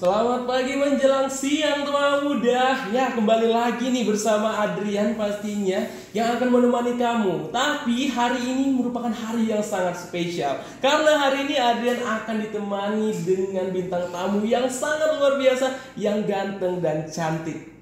Selamat pagi menjelang siang teman muda. Ya, kembali lagi nih bersama Adrian pastinya yang akan menemani kamu. Tapi hari ini merupakan hari yang sangat spesial karena hari ini Adrian akan ditemani dengan bintang tamu yang sangat luar biasa, yang ganteng dan cantik.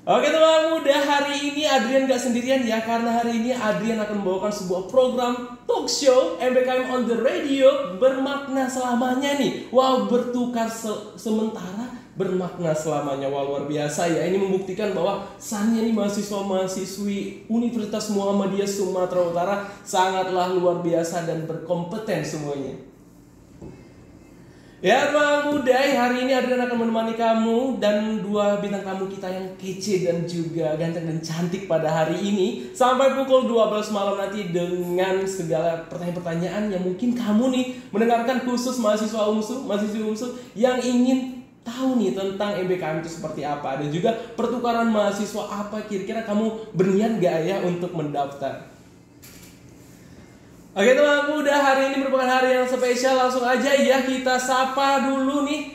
Oke teman muda, hari ini Adrian gak sendirian ya, karena hari ini Adrian akan membawakan sebuah program talk show MBKM on the radio bermakna selamanya nih. Wow, bertukar sementara bermakna selamanya. Wow, luar biasa ya. Ini membuktikan bahwa Sanya nih mahasiswa-mahasiswi Universitas Muhammadiyah Sumatera Utara sangatlah luar biasa dan berkompeten semuanya. Ya teman muda, hari ini Adrian akan menemani kamu dan dua bintang tamu kita yang kece dan juga ganteng dan cantik pada hari ini sampai pukul 12 malam nanti dengan segala pertanyaan-pertanyaan yang mungkin kamu nih mendengarkan, khusus mahasiswa UMSU yang ingin tahu nih tentang MBKM itu seperti apa, dan juga pertukaran mahasiswa apa. Kira-kira kamu berniat gak ya untuk mendaftar? Oke teman muda, hari ini merupakan hari yang spesial. Langsung aja ya kita sapa dulu nih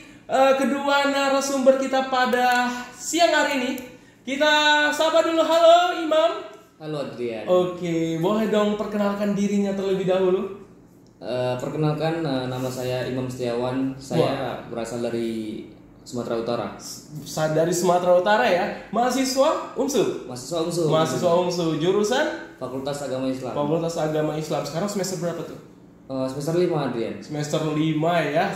kedua narasumber kita pada siang hari ini. Kita sapa dulu. Halo Imam. Halo Adrian. Oke, boleh dong perkenalkan dirinya terlebih dahulu. Perkenalkan, nama saya Imam Setiawan. Saya berasal dari Sumatera Utara. Dari Sumatera Utara ya. Mahasiswa UMSU. Mahasiswa UMSU. Jurusan Fakultas Agama Islam. Fakultas Agama Islam. Sekarang semester berapa tuh? Semester 5 Adrian. Semester 5 ya.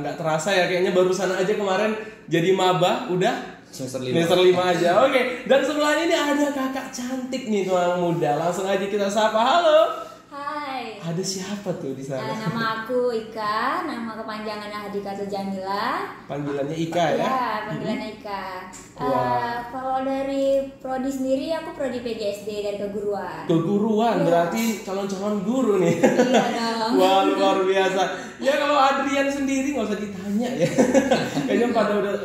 Nggak terasa ya, kayaknya barusan aja kemarin jadi maba, udah Semester 5. Semester 5 aja. Oke. Dan sebelahnya ini ada kakak cantik nih tuan muda. Langsung aja kita sapa. Halo. Hai. Ada siapa tuh di sana? Nama aku Ika, nama kepanjangannya Hadika Jamila. Panggilannya Ika ya? Ya, panggilannya Ika. Wah. Kalau dari prodi sendiri, aku prodi PGSD dari keguruan. Keguruan, Iya. berarti calon-calon guru nih. Iya dong. Wah, luar biasa. Ya kalau Adrian sendiri nggak usah ditanya ya. Kayaknya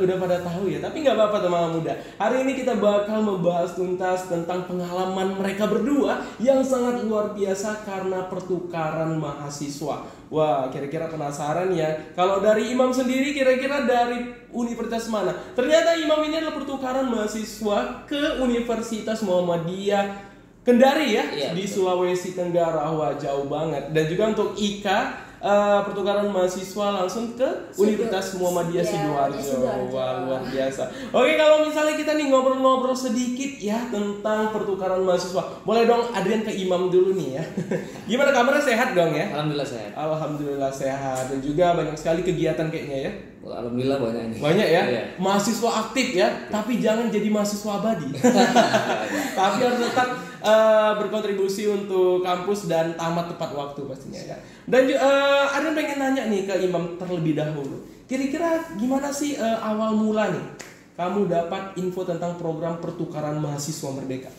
udah pada tahu ya. Tapi nggak apa-apa teman muda. Hari ini kita bakal membahas tuntas tentang pengalaman mereka berdua yang sangat luar biasa karena pertukaran mahasiswa. Wah, kira-kira penasaran ya. Kalau dari Imam sendiri, kira-kira dari universitas mana? Ternyata Imam ini adalah pertukaran mahasiswa ke Universitas Muhammadiyah Kendari ya, Iya, di betul. Sulawesi Tenggara. Wah, jauh banget. Dan juga untuk Ika, pertukaran mahasiswa langsung ke Universitas Muhammadiyah Iya, Sidoarjo. Sidoarjo. Wah, luar biasa. Oke, kalau misalnya kita nih ngobrol-ngobrol sedikit ya tentang pertukaran mahasiswa, boleh dong Adrian ke Imam dulu nih ya. Gimana kabarnya, sehat dong ya? Alhamdulillah sehat. Alhamdulillah sehat, dan juga banyak sekali kegiatan kayaknya ya. Alhamdulillah banyak ini. Banyak ya. Iya. Mahasiswa aktif ya, tapi jangan jadi mahasiswa abadi. Tapi harus tetap berkontribusi untuk kampus dan tamat tepat waktu pastinya ya. Dan Adrian pengen nanya nih ke Imam terlebih dahulu. Kira-kira gimana sih awal mula nih kamu dapat info tentang program pertukaran mahasiswa Merdeka?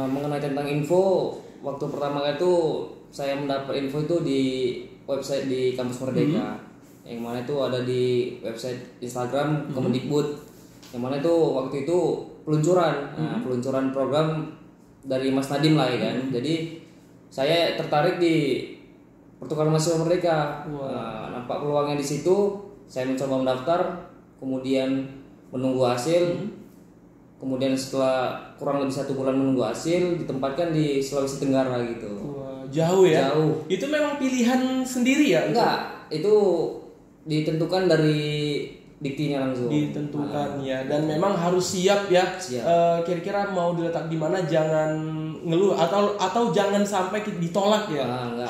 Mengenai tentang info, waktu pertama kali itu saya mendapat info itu di website di Kampus Merdeka. Yang mana itu ada di website Instagram Kemendikbud. Yang mana itu waktu itu peluncuran, peluncuran program dari Mas Nadim lah ya kan. Jadi saya tertarik di pertukaran mahasiswa Merdeka. Nampak peluangnya di situ, saya mencoba mendaftar, kemudian menunggu hasil. Kemudian setelah kurang lebih 1 bulan menunggu hasil, ditempatkan di Sulawesi Tenggara gitu. Wah, jauh ya? Jauh. Itu memang pilihan sendiri ya? Enggak, itu ditentukan dari diktinya langsung. Ditentukan ya, dan memang harus siap ya. Siap. Kira-kira mau diletak di mana, jangan ngeluh atau jangan sampai ditolak ya. Enggak.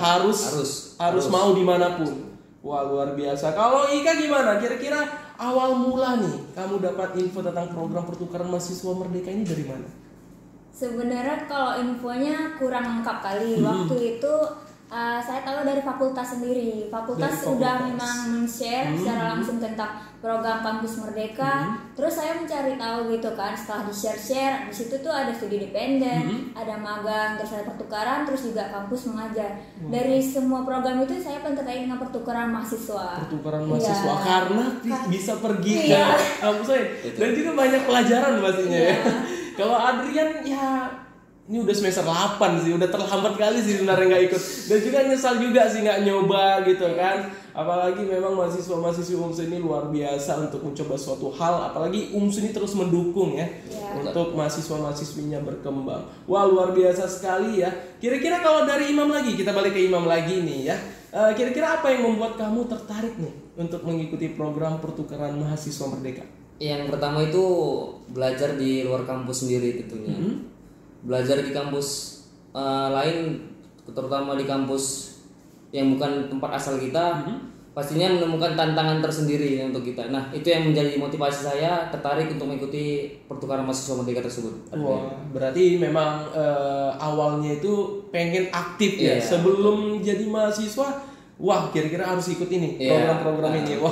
Harus mau dimanapun. Wah, luar biasa. Kalau Ika gimana? Kira-kira awal mula nih kamu dapat info tentang program pertukaran mahasiswa Merdeka ini dari mana? Sebenarnya kalau infonya kurang lengkap kali. Waktu itu saya tahu dari fakultas sendiri. Fakultas Dari sudah fakultas. memang men-share secara langsung tentang program kampus Merdeka. Terus saya mencari tahu gitu kan. Setelah di-share, di situ tuh ada studi dependen, ada magang, terus ada pertukaran, terus juga kampus mengajar. Dari semua program itu saya paling tertarik dengan pertukaran mahasiswa. Pertukaran Iya. mahasiswa karena bisa pergi ke Iya. kampus lain dan juga banyak pelajaran pastinya ya. Kalau Adrian ya ini udah semester 8 sih, udah terlambat kali sih sebenarnya nggak ikut. Dan juga nyesal juga sih nggak nyoba gitu kan. Apalagi memang mahasiswa-mahasiswi UMSU ini luar biasa untuk mencoba suatu hal. Apalagi UMSU ini terus mendukung ya untuk mahasiswa-mahasiswinya berkembang. Wah, luar biasa sekali ya. Kira-kira kalau dari Imam lagi, kita balik ke Imam lagi nih ya. Kira-kira apa yang membuat kamu tertarik nih untuk mengikuti program pertukaran mahasiswa merdeka? Yang pertama itu belajar di luar kampus sendiri tentunya. Belajar di kampus lain, terutama di kampus yang bukan tempat asal kita, pastinya menemukan tantangan tersendiri untuk kita. Nah, itu yang menjadi motivasi saya tertarik untuk mengikuti pertukaran mahasiswa merdeka tersebut. Wah, berarti memang awalnya itu pengen aktif ya sebelum jadi mahasiswa. Wah, kira-kira harus ikut ini program-program ini. Wah,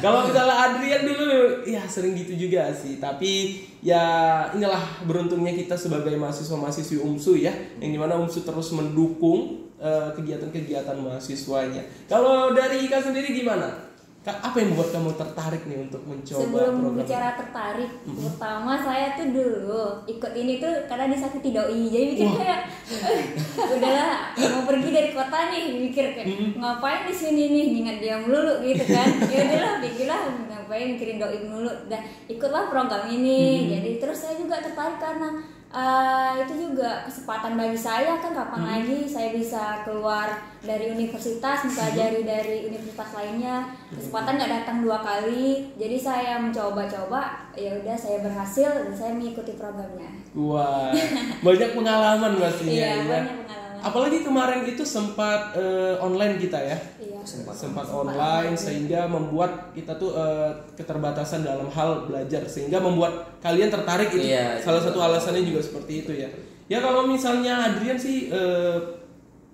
kalau misalnya Adrian dulu ya sering gitu juga sih. Tapi ya inilah beruntungnya kita sebagai mahasiswa-mahasiswi UMSU ya, yang dimana UMSU terus mendukung kegiatan-kegiatan mahasiswanya. Kalau dari Ika sendiri gimana? Apa yang membuat kamu tertarik nih untuk mencoba Sebelum program bicara tertarik, pertama saya tuh dulu ikut ini tuh karena disakiti doi. Jadi mikir kayak udahlah mau pergi dari kota nih, mikir kayak ngapain di sini nih, ingat dia melulu gitu kan. Ya udahlah, pikirlah ngapain mikirin doi melulu. Dan ikutlah program ini. Jadi terus saya juga tertarik karena itu juga kesempatan bagi saya kan, kapan lagi saya bisa keluar dari universitas mempelajari dari universitas lainnya. Kesempatan nggak datang 2 kali, jadi saya mencoba-coba, ya udah saya berhasil dan saya mengikuti programnya. Wah, banyak pengalaman pastinya Iya, ya. banyak pengalaman. Apalagi kemarin itu sempat online kita ya. Iya. Sempat online sehingga membuat kita tuh keterbatasan dalam hal belajar, sehingga membuat kalian tertarik itu. Salah satu alasannya juga seperti itu ya. Ya kalau misalnya Adrian sih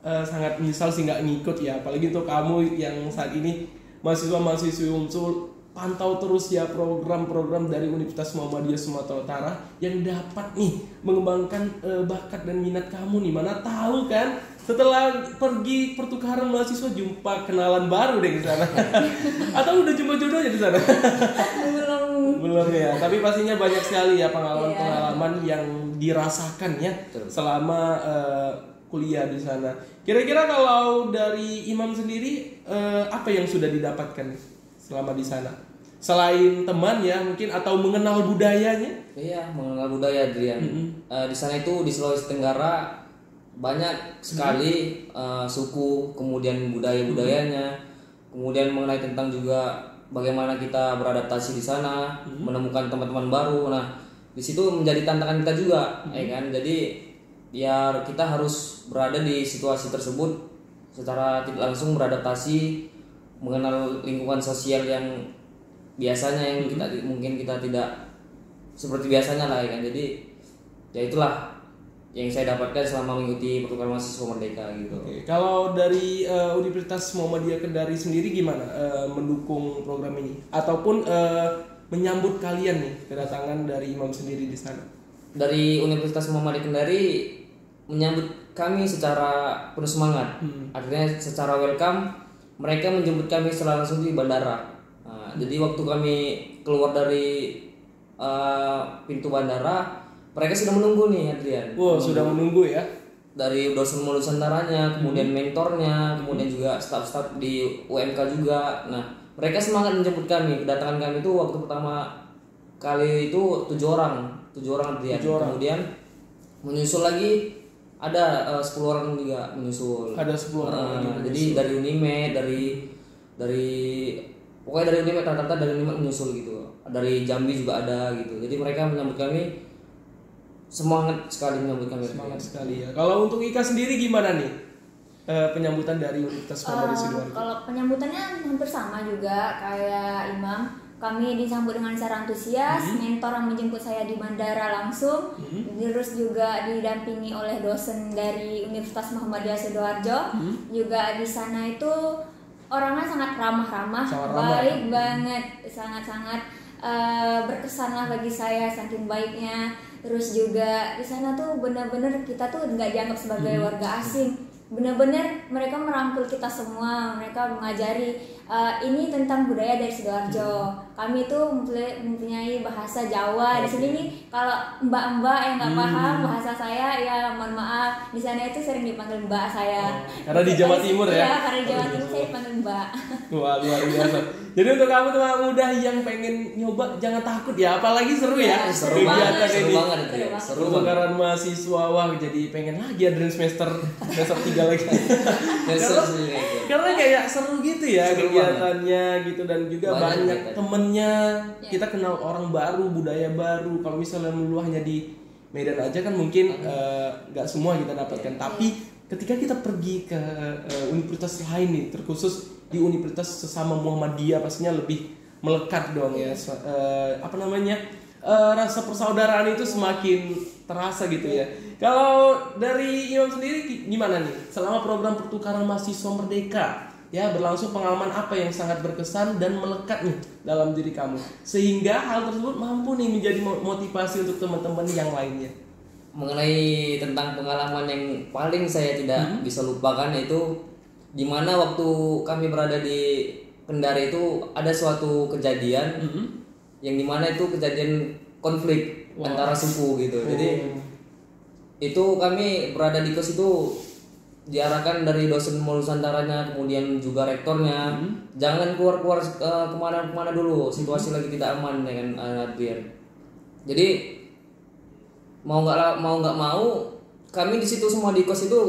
sangat menyesal sih nggak ngikut ya, apalagi untuk kamu yang saat ini mahasiswa-mahasiswi UMSU, pantau terus ya program-program dari Universitas Muhammadiyah Sumatera Utara yang dapat nih mengembangkan bakat dan minat kamu nih. Mana tahu kan setelah pergi pertukaran mahasiswa jumpa kenalan baru deh di sana. Atau udah jumpa jodohnya di sana? Belum ya, tapi pastinya banyak sekali ya pengalaman-pengalaman yang dirasakan ya selama kuliah di sana. Kira-kira kalau dari Imam sendiri apa yang sudah didapatkan selama di sana? Selain teman ya mungkin, atau mengenal budayanya? Iya, mengenal budaya Adrian. Di sana itu di Sulawesi Tenggara banyak sekali suku, kemudian budaya-budayanya, kemudian mengenai tentang juga bagaimana kita beradaptasi di sana, menemukan teman-teman baru. Nah, di situ menjadi tantangan kita juga, ya kan? Jadi ya kita harus berada di situasi tersebut secara tidak langsung beradaptasi, mengenal lingkungan sosial yang biasanya yang kita mungkin kita tidak seperti biasanya lah, ya kan. Jadi ya itulah yang saya dapatkan selama mengikuti pertukaran mahasiswa merdeka gitu. Oke. Kalau dari Universitas Muhammadiyah Kendari sendiri gimana mendukung program ini ataupun menyambut kalian nih kedatangan dari Imam sendiri di sana? Dari Universitas Muhammadiyah Kendari menyambut kami secara penuh semangat. Akhirnya secara welcome mereka menjemput kami secara langsung di bandara. Nah, jadi waktu kami keluar dari pintu bandara, mereka sudah menunggu nih Adrian. Wow, sudah menunggu ya. Dari dosen nusantaranya, kemudian mentornya, kemudian juga staf-staf di UMK juga. Nah, mereka semangat menjemput kami. Kedatangan kami itu waktu pertama kali itu 7 orang Adrian. Kemudian menyusul lagi ada 10 orang juga menyusul. Ada 10 orang lagi. Jadi dari Unimed, dari pokoknya dari Unimed, rata-rata dari Unimed menyusul gitu. Dari Jambi juga ada gitu. Jadi mereka menyambut kami semangat sekali menyambut kami. Semangat sekali ya. Kalau untuk Ika sendiri gimana nih penyambutan dari Universitas Muhammadiyah Sidoarjo? Kalau penyambutannya hampir sama juga kayak Imam. Kami disambut dengan secara antusias, mentor yang menjemput saya di bandara langsung, terus juga didampingi oleh dosen dari Universitas Muhammadiyah Sidoarjo. Juga di sana itu orangnya sangat ramah-ramah, baik banget, sangat-sangat berkesan lah bagi saya saking baiknya. Terus juga di sana tuh benar-benar kita tuh nggak dianggap sebagai warga asing. benar-benar mereka merangkul kita semua, mereka mengajari ini tentang budaya dari Sidoarjo. Kami itu mempunyai bahasa Jawa. Di sini nih kalau mbak-mbak yang nggak paham bahasa saya, ya mohon maaf. Di sana itu sering dipanggil mbak saya. Karena di Jawa Timur ya? Iya, karena di Jawa Timur saya dipanggil mbak. Wah, luar biasa. Jadi untuk kamu teman muda yang pengen nyoba, jangan takut ya, apalagi seru ya. Seru banget, seru ini. banget itu ya. Seru banget. Pertukaran mahasiswa, wah jadi pengen lagi Adrian semester 3 lagi. Karena kayak seru gitu ya Seru kegiatannya gitu, dan juga banyak kita. temennya. Kita kenal orang baru, budaya baru. Kalau misalnya melulu hanya di Medan aja kan mungkin nggak semua kita dapatkan. Tapi ketika kita pergi ke universitas lain nih, terkhusus di universitas sesama Muhammadiyah, pastinya lebih melekat dong ya. Rasa persaudaraan itu semakin terasa gitu ya. Kalau dari Imam sendiri gimana nih? Selama program pertukaran mahasiswa Merdeka ya berlangsung, pengalaman apa yang sangat berkesan dan melekat nih dalam diri kamu, sehingga hal tersebut mampu nih menjadi motivasi untuk teman-teman yang lainnya? Mengenai tentang pengalaman yang paling saya tidak bisa lupakan, yaitu dimana waktu kami berada di Kendari itu ada suatu kejadian yang dimana itu kejadian konflik antara suku gitu. Jadi itu kami berada di kos itu diarahkan dari dosen Nusantara-nya, kemudian juga rektornya, jangan keluar-keluar kemana-kemana dulu, situasi lagi tidak aman dengan Adrian. Jadi mau nggak mau kami di situ semua di kos itu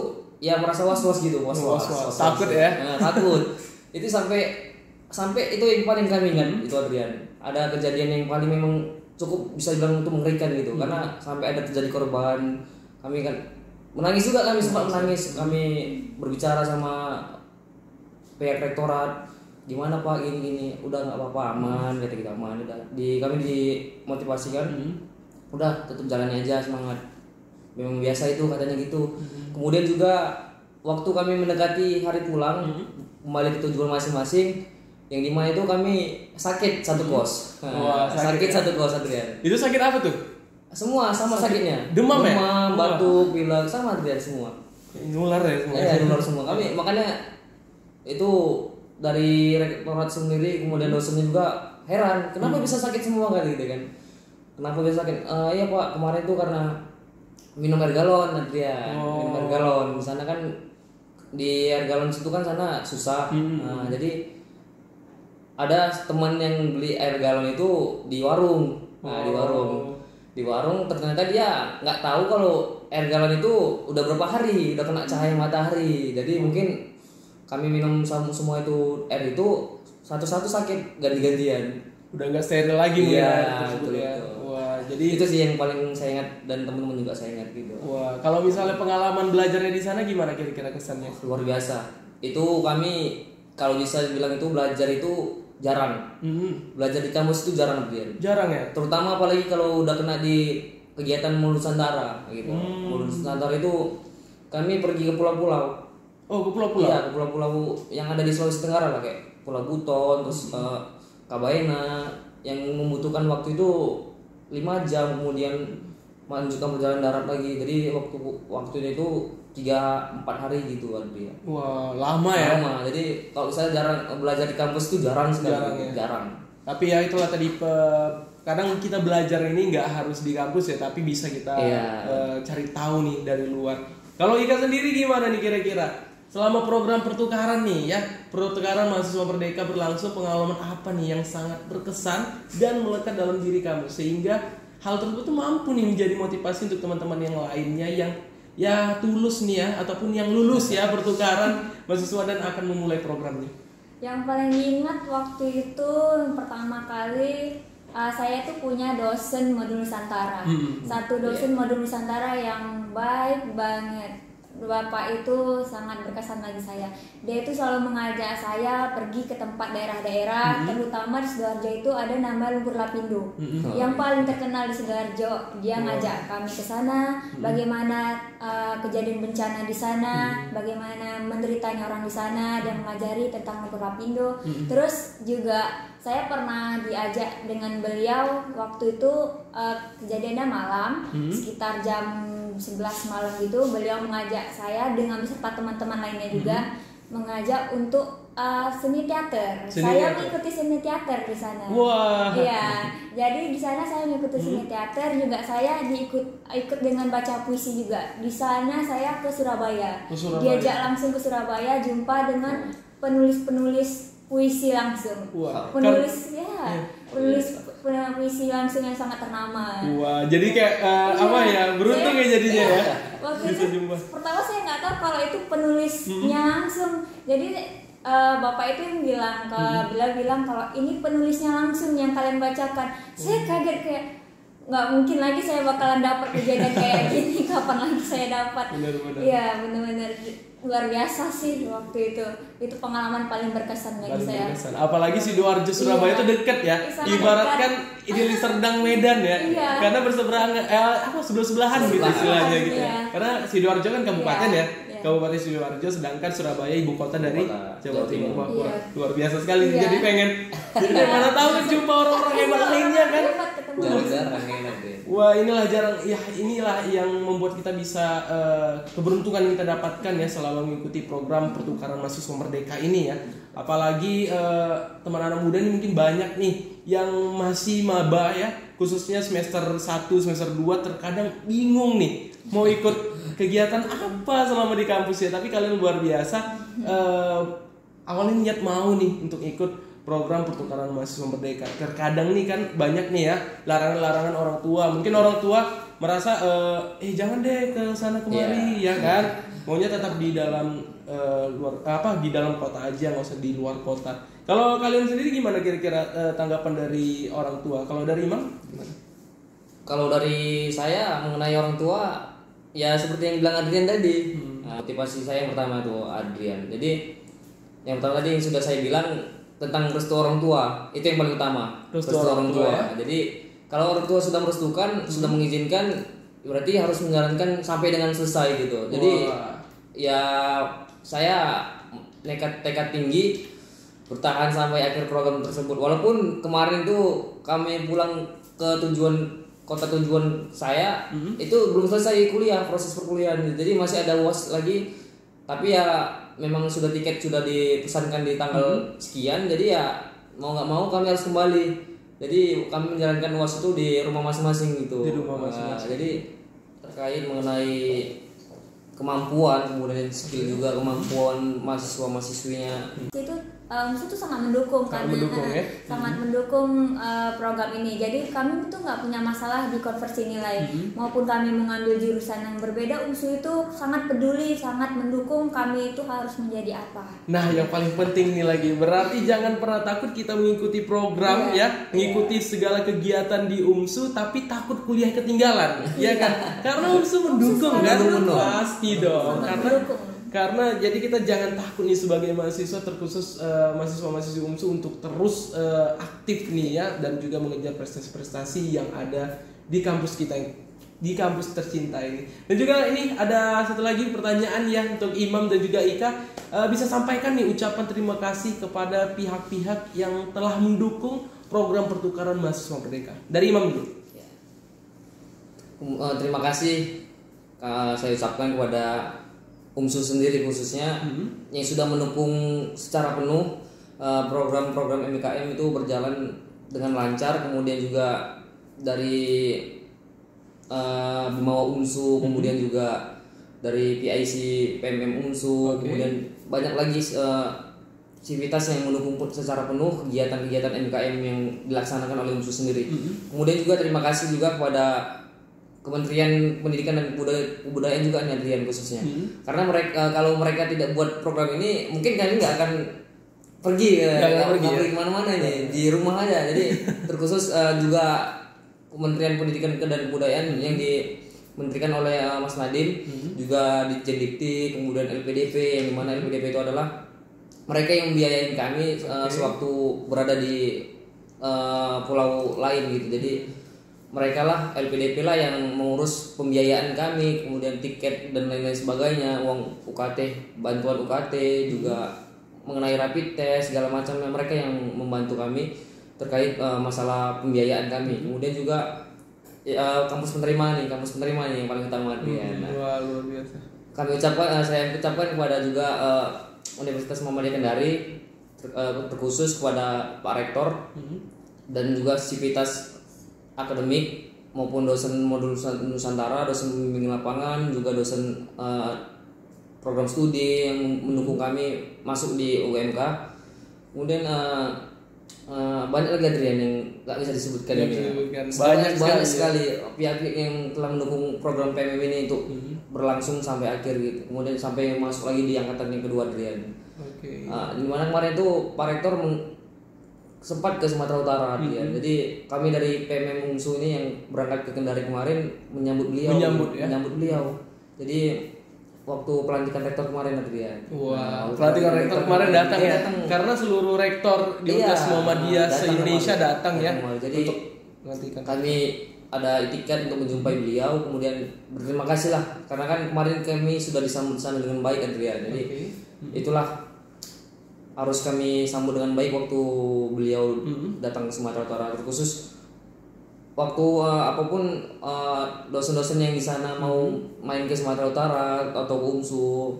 ya merasa was-was gitu, was-was. Takut ya? Takut. Itu sampai itu yang paling kami ingat itu Adrian. Ada kejadian yang paling memang cukup bisa dibilang itu mengerikan gitu, karena sampai ada terjadi korban. Kami kan menangis juga, kami sempat menangis. Kami berbicara sama pihak rektorat, gimana Pak gini, udah nggak apa-apa, aman, kata kita aman. Udah kami dimotivasikan, udah tetap jalani aja, semangat. Memang biasa itu katanya gitu. Kemudian juga waktu kami mendekati hari pulang, kembali ke tujuan masing-masing, yang dimana itu kami sakit satu kos. Sakit satu kos Adrian. Itu sakit apa tuh? Semua sama sakitnya. Demam ya? Batuk, pilek, sama Adrian semua. Nular ya semua. Iya, nular semua. Kami makanya itu dari rektorat sendiri, kemudian dosennya juga heran, kenapa bisa sakit semua kan gitu kan? Kenapa bisa sakit? Iya Pak, kemarin tuh karena minum air galon Adrian. Minum air galon. Di sana kan di air galon situ kan sana susah. Nah, jadi ada teman yang beli air galon itu di warung. Nah, di warung ternyata dia nggak tahu kalau air galon itu udah berapa hari udah kena cahaya matahari. Jadi mungkin kami minum semua itu air itu satu-satu sakit ganti-gantian. Udah nggak steril lagi ya. Betul. Wah, jadi itu sih yang paling saya ingat, dan teman-teman juga saya ingat gitu. Wah, kalau misalnya pengalaman belajarnya di sana gimana kira-kira kesannya? Luar biasa. Itu kami kalau bisa bilang itu belajar itu jarang. Belajar di kampus itu jarang Adrian. Jarang ya? Terutama apalagi kalau udah kena di kegiatan Mulu Nusantara gitu. Mulu Nusantara itu kami pergi ke pulau-pulau. Oh, ke pulau-pulau? Iya, ke pulau-pulau yang ada di Sulawesi Tenggara lah, kayak Pulau Buton, terus Kabaena, yang membutuhkan waktu itu 5 jam, kemudian melanjutkan perjalanan darat lagi. Jadi waktunya itu 3-4 hari gitu kan dia. Wah, lama ya. Lama. Jadi kalau saya jarang belajar di kampus itu jarang sekali. Jarang. Tapi ya itulah tadi, kadang kita belajar ini nggak harus di kampus ya, tapi bisa kita cari tahu nih dari luar. Kalau Ika sendiri gimana nih kira-kira? Selama program pertukaran nih ya, pertukaran mahasiswa Merdeka berlangsung, pengalaman apa nih yang sangat berkesan dan melekat dalam diri kamu, sehingga hal tersebut tuh mampu nih menjadi motivasi untuk teman-teman yang lainnya yang ya tulus nih ya, ataupun yang lulus ya pertukaran mahasiswa dan akan memulai programnya? Yang paling ingat waktu itu pertama kali saya tuh punya dosen modul Nusantara. Satu dosen modul Nusantara yang baik banget. Bapak itu sangat berkesan bagi saya. Dia itu selalu mengajak saya pergi ke tempat daerah-daerah, terutama di Sidoarjo itu ada nama Lumpur Lapindo. Yang paling terkenal di Sidoarjo. Dia ngajak kami ke sana, bagaimana kejadian bencana di sana, bagaimana menderitanya orang di sana, dan mengajari tentang Lumpur Lapindo. Terus juga saya pernah diajak dengan beliau waktu itu kejadiannya malam, sekitar jam 11 malam gitu, beliau mengajak saya dengan beserta teman-teman lainnya juga mengajak untuk seni teater. Saya mengikuti seni teater di sana. Wah. Iya, jadi di sana saya mengikuti seni teater juga. Saya ikut dengan baca puisi juga. Di sana saya ke Surabaya. Diajak langsung ke Surabaya, jumpa dengan penulis-penulis puisi langsung. Wah. Penulis puisi langsung yang sangat ternama. Wah, jadi kayak apa ya, beruntung ya jadinya ya. Waktu Bisa itu jumpa. pertama saya nggak tahu kalau itu penulisnya langsung. Jadi bapak itu yang beliau bilang kalau ini penulisnya langsung yang kalian bacakan. Saya kaget kayak nggak mungkin lagi saya bakalan dapat kejadian kayak gini. Kapan lagi saya dapat? Iya, benar-benar luar biasa sih waktu itu. Itu pengalaman paling berkesan bagi saya. Apalagi Sidoarjo Surabaya itu deket ya. Ibaratkan ini Serdang Medan ya. Karena berseberangan sebelah-sebelahan gitu istilahnya gitu. Karena Sidoarjo kan kabupaten ya. Kabupaten Sidoarjo, sedangkan Surabaya ibu kota dari Jawa Timur. Luar biasa sekali. Jadi pengen mana tahu jumpa orang-orang hebat lainnya kan. Jarang enak deh. Wah, inilah yang membuat kita bisa keberuntungan yang kita dapatkan ya selama mengikuti program pertukaran mahasiswa merdeka ini ya. Apalagi teman anak muda ini mungkin banyak nih yang masih maba ya, khususnya semester 1, semester 2 terkadang bingung nih mau ikut kegiatan apa selama di kampus ya. Tapi kalian luar biasa, awalnya niat mau nih untuk ikut program pertukaran mahasiswa merdeka. Terkadang nih kan banyak nih ya larangan-larangan orang tua. Mungkin orang tua merasa jangan deh ke sana kemari ya kan. Maunya tetap di dalam di dalam kota aja, nggak usah di luar kota. Kalau kalian sendiri gimana kira-kira tanggapan dari orang tua? Kalau dari Imam gimana? Kalau dari saya mengenai orang tua, ya seperti yang bilang Adrian tadi. Motivasi saya yang pertama itu Adrian. Jadi yang pertama tadi yang sudah saya bilang tentang restu orang tua, itu yang paling utama. Restu orang tua. Ya? Jadi kalau orang tua sudah merestukan, sudah mengizinkan, berarti harus menjalankan sampai dengan selesai gitu. Jadi ya saya tekad tinggi bertahan sampai akhir program tersebut. Walaupun kemarin tuh kami pulang ke kota tujuan saya itu belum selesai kuliah, proses perkuliahan. Jadi masih ada UAS lagi. Tapi ya memang tiket sudah dipesankan di tanggal sekian, jadi ya mau nggak mau kami harus kembali. Jadi kami menjalankan UAS itu di rumah masing-masing gitu. Di rumah masing-masing. Jadi terkait mengenai kemampuan, kemudian skill juga kemampuan mahasiswa-mahasiswinya. Itu sangat mendukung sangat mendukung program ini. Jadi kami itu nggak punya masalah di konversi nilai maupun kami mengambil jurusan yang berbeda. UMSU itu sangat peduli, sangat mendukung kami itu harus menjadi apa. Nah, yang paling penting nih lagi, berarti jangan pernah takut kita mengikuti program mengikuti segala kegiatan di UMSU tapi takut kuliah ketinggalan, ya kan? Karena UMSU mendukung kan, pasti dong. Karena jadi kita jangan takut nih sebagai mahasiswa, terkhusus mahasiswa-mahasiswa UMSU untuk terus aktif nih ya, dan juga mengejar prestasi-prestasi yang ada di kampus kita, di kampus tercinta ini. Dan juga ini ada satu lagi pertanyaan ya untuk Imam dan juga Ika, bisa sampaikan nih ucapan terima kasih kepada pihak-pihak yang telah mendukung program pertukaran mahasiswa merdeka. Dari Imam dulu. Terima kasih saya ucapkan kepada UMSU sendiri khususnya yang sudah mendukung secara penuh program-program MIKM itu berjalan dengan lancar. Kemudian juga dari Bimawa UMSU, kemudian juga dari PIC PMM UMSU, kemudian banyak lagi sivitas yang mendukung secara penuh kegiatan-kegiatan MIKM yang dilaksanakan oleh UMSU sendiri. Kemudian juga terima kasih juga kepada Kementerian Pendidikan dan Kebudayaan juga nih Adrian khususnya. Karena kalau mereka tidak buat program ini, mungkin kami nggak akan pergi kemana-mana nih, di rumah aja. Jadi terkhusus juga Kementerian Pendidikan dan Kebudayaan yang dimenterikan oleh Mas Nadiem, juga di Jendikti, kemudian LPDP, yang dimana LPDP itu adalah mereka yang membiayai kami sewaktu berada di pulau lain gitu. Jadi mereka lah, LPDP lah yang mengurus pembiayaan kami, kemudian tiket dan lain-lain sebagainya, uang UKT, bantuan UKT, juga mengenai rapid test segala macamnya, mereka yang membantu kami terkait masalah pembiayaan kami. Kemudian juga kampus penerima nih yang paling utama Adrian. Wah, luar biasa. Saya ucapkan kepada juga Universitas Muhammadiyah Kendari, terkhusus kepada Pak Rektor dan juga sivitas akademik maupun dosen modul Nusantara, dosen pembimbing lapangan, juga dosen program studi yang mendukung kami masuk di UMK. Kemudian banyak lagi Adrian yang nggak bisa disebutkan ini. Banyak sekali pihak yang telah mendukung program PMM ini untuk berlangsung sampai akhir gitu. Kemudian sampai masuk lagi di angkatan yang kedua Adrian. Dimana kemarin itu Pak Rektor sempat ke Sumatera Utara Adrian. Jadi kami dari PMM UMSU ini yang berangkat ke Kendari kemarin menyambut beliau. Jadi waktu pelantikan rektor kemarin Adrian. Wah, pelantikan rektor kemarin datang ya. Karena seluruh rektor di Universitas Muhammadiyah se-Indonesia datang ya. Jadi untuk pelantikan. Kami ada itikat untuk menjumpai beliau, kemudian berterima kasih lah karena kan kemarin kami sudah disambut sana dengan baik Adrian. Jadi itulah harus kami sambut dengan baik waktu beliau datang ke Sumatera Utara, terkhusus waktu apapun dosen-dosen yang di sana mau main ke Sumatera Utara atau ke UMSU,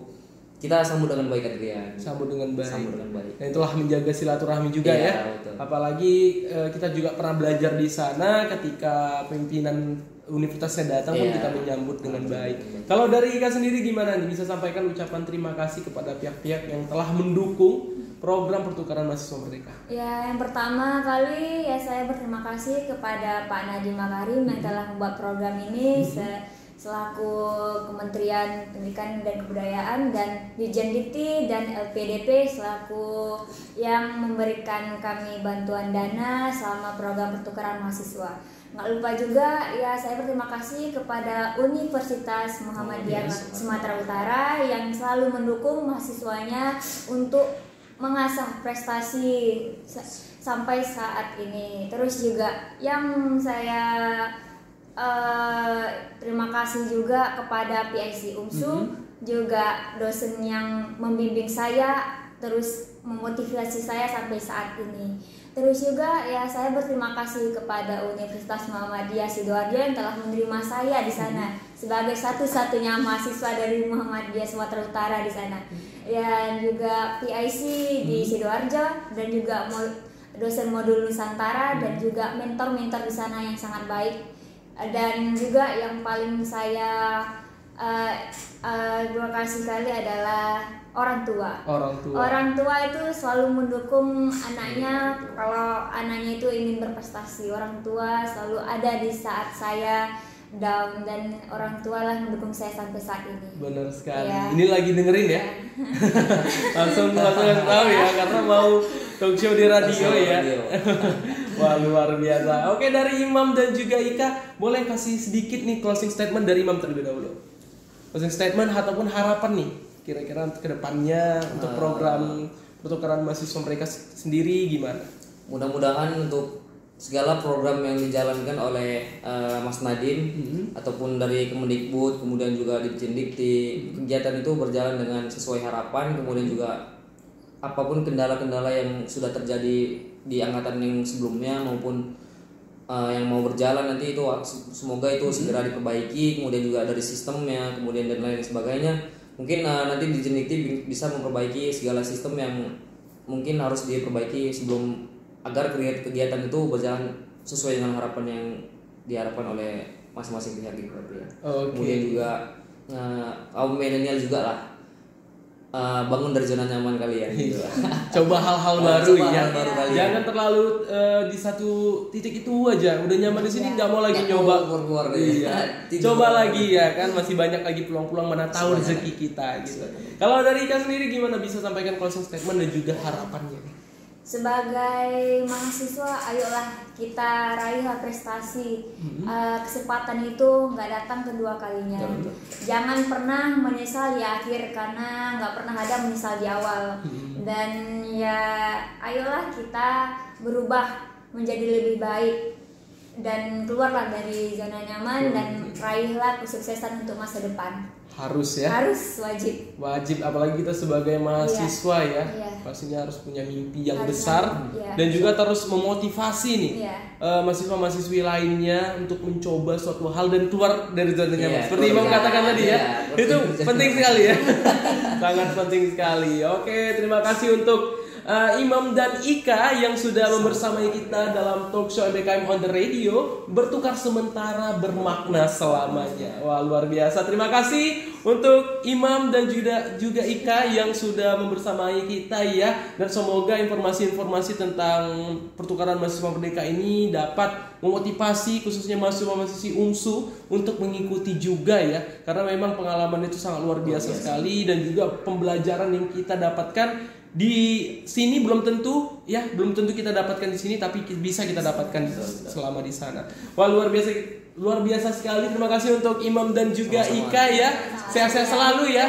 kita sambut dengan baik Adrian. Sambut dengan baik. Dan itulah menjaga silaturahmi juga ya. Betul. Apalagi kita juga pernah belajar di sana ketika pimpinan universitasnya datang pun kita menyambut dengan baik. Kalau dari Ika sendiri gimana nih, bisa sampaikan ucapan terima kasih kepada pihak-pihak yang telah mendukung program pertukaran mahasiswa merdeka? Ya, yang pertama kali ya saya berterima kasih kepada Pak Nadiem Makarim yang telah membuat program ini selaku Kementerian Pendidikan dan Kebudayaan, dan Dirjen Dikti dan LPDP selaku yang memberikan kami bantuan dana selama program pertukaran mahasiswa. Nggak lupa juga ya saya berterima kasih kepada Universitas Muhammadiyah Sumatera Utara yang selalu mendukung mahasiswanya untuk mengasah prestasi sampai saat ini. Terus juga yang saya terima kasih juga kepada PIC UMSU, juga dosen yang membimbing saya terus memotivasi saya sampai saat ini. Terus juga ya saya berterima kasih kepada Universitas Muhammadiyah Sidoarjo yang telah menerima saya di sana sebagai satu-satunya mahasiswa dari Muhammadiyah Sumatera Utara di sana. Dan juga PIC di Sidoarjo, dan juga dosen modul Nusantara, dan juga mentor-mentor di sana yang sangat baik. Dan juga yang paling saya terima kasih sekali adalah orang tua. Orang tua itu selalu mendukung anaknya kalau anaknya itu ingin berprestasi. Orang tua selalu ada di saat saya down, dan orang tua lah mendukung saya sampai saat ini. Benar sekali. Ya. Ini lagi dengerin ya. langsung tahu ya, karena mau talk show di radio ya. Wah, luar biasa. Oke, dari Imam dan juga Ika, boleh kasih sedikit nih closing statement dari Imam terlebih dahulu. Closing statement ataupun harapan nih kira-kira ke depannya untuk program pertukaran mahasiswa mereka sendiri gimana? Mudah-mudahan untuk segala program yang dijalankan oleh Mas Nadiem ataupun dari Kemendikbud, kemudian juga Dirjen Dikti, kegiatan itu berjalan dengan sesuai harapan. Kemudian juga apapun kendala-kendala yang sudah terjadi di angkatan yang sebelumnya maupun yang mau berjalan nanti itu semoga itu segera diperbaiki. Kemudian juga dari sistemnya, kemudian dan lain sebagainya. Mungkin nanti Dirjen Dikti bisa memperbaiki segala sistem yang mungkin harus diperbaiki sebelum, agar kegiatan itu berjalan sesuai dengan harapan yang diharapkan oleh masing-masing pihak gitu ya. Kemudian juga kaum milenial juga lah bangun dari zona nyaman kalian gitu. Coba hal-hal baru ya. Kalian. Jangan terlalu di satu titik itu aja. Udah nyaman di sini nggak mau lagi nyoba keluar. Iya. Coba lagi ya kan, masih banyak lagi peluang-peluang, mana tahu rezeki kita gitu. Kalau dari Ika sendiri gimana, bisa sampaikan closing statement dan juga harapannya? Sebagai mahasiswa, ayolah kita raihlah prestasi. Kesempatan itu nggak datang kedua kalinya. Jangan pernah menyesal di akhir, karena nggak pernah ada menyesal di awal. Dan ya ayolah kita berubah menjadi lebih baik. dan keluarlah dari zona nyaman dan raihlah kesuksesan untuk masa depan. Harus ya. Harus wajib. Wajib, apalagi kita sebagai mahasiswa ya. Iya. Pastinya harus punya mimpi yang Harus besar iya. dan juga terus memotivasi nih Iya. mahasiswa-mahasiswi lainnya untuk mencoba suatu hal dan keluar dari zona nyaman. Iya, Seperti Imam iya. katakan tadi ya. Iya, Itu betul. penting sekali ya. Sangat penting sekali. Oke, terima kasih untuk Imam dan Ika yang sudah membersamai kita dalam talk show MBKM on the Radio, bertukar sementara bermakna selamanya. Wah, luar biasa. Terima kasih untuk Imam dan juga Ika yang sudah membersamai kita ya. Dan semoga informasi-informasi tentang pertukaran mahasiswa merdeka ini dapat memotivasi khususnya mahasiswa-mahasiswi UMSU untuk mengikuti juga ya. Karena memang pengalaman itu sangat luar biasa sekali dan juga pembelajaran yang kita dapatkan di sini belum tentu kita dapatkan di sini, tapi bisa kita dapatkan selama di sana. Wah, luar biasa sekali. Terima kasih untuk Imam dan juga Ika ya. Sehat-sehat selalu ya.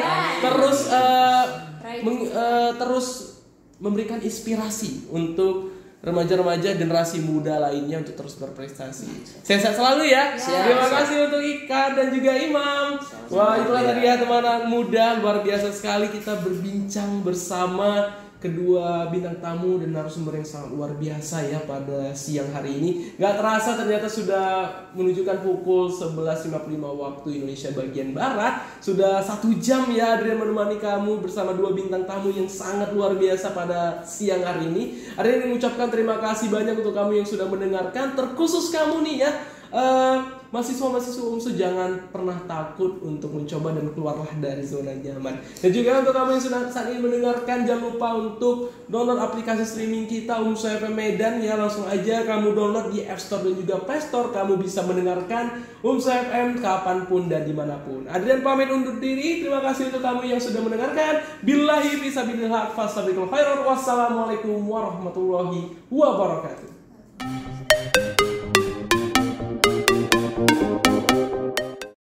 Terus memberikan inspirasi untuk remaja-remaja generasi muda lainnya untuk terus berprestasi. Sehat-sehat selalu ya. Terima kasih untuk Ika dan juga Imam. Wah, itulah tadi ya teman-teman muda, luar biasa sekali kita berbincang bersama kedua bintang tamu dan narasumber yang sangat luar biasa ya pada siang hari ini. Gak terasa ternyata sudah menunjukkan pukul 11.55 waktu Indonesia bagian Barat. Sudah 1 jam ya Adrian menemani kamu bersama dua bintang tamu yang sangat luar biasa pada siang hari ini. Adrian mengucapkan terima kasih banyak untuk kamu yang sudah mendengarkan. Terkhusus kamu nih ya, mahasiswa-mahasiswa UMSU, jangan pernah takut untuk mencoba dan keluarlah dari zona nyaman. Dan juga untuk kamu yang sudah saat ini mendengarkan, jangan lupa untuk download aplikasi streaming kita UMSU FM Medan ya. Langsung aja kamu download di App Store dan juga Play Store. Kamu bisa mendengarkan UMSU FM kapanpun dan dimanapun. Adrian pamit undur diri. Terima kasih untuk kamu yang sudah mendengarkan. Billahi fisabilillah fastabiqul khairan. Wassalamualaikum warahmatullahi wabarakatuh.